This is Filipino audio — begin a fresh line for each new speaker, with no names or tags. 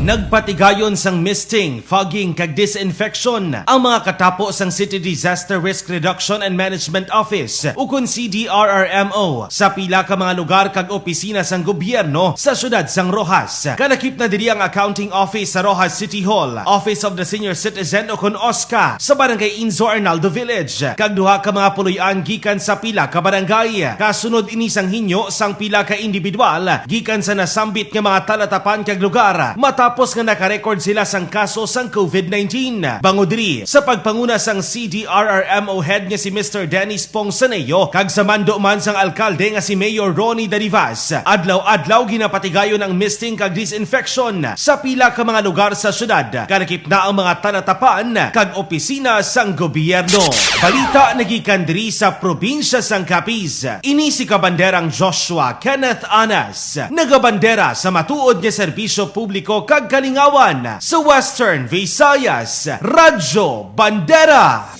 Nagpatigayon sang misting, fogging kag disinfection ang mga katapo sang City Disaster Risk Reduction and Management Office ukon CDRRMO sa pila ka mga lugar kag opisina sang gobyerno sa syudad sang Roxas. Kanakip na diri ang Accounting Office sa Roxas City Hall, Office of the Senior Citizen ukon OSCA sa Barangay Inzo Arnaldo Village, kag duha ka mga puloy-an gikan sa pila ka barangay. Kasunod ini sang hinyo sang pila ka individual gikan sa nasambit nga mga talatapan kag lugar matapos nga nakarecord sila sang kaso sang COVID-19. Bangod diri sa pagpanguna sang CDRRMO head nga si Mr. Dennis Pong Saneo kag sa mando man sang alkalde nga si Mayor Ronnie Darivas, adlaw-adlaw ginapatigayon ang misting kag disinfection sa pila ka mga lugar sa syudad. Kanakip na ang mga talatapan kag opisina sang gobyerno. Balita nagikan diri sa probinsya sang Capiz. Ini si kabanderang Joshua Kenneth Anas, nagabandera sa matuod nga serbisyo publiko kag kalingawan sa Western Visayas. Radyo Bandera.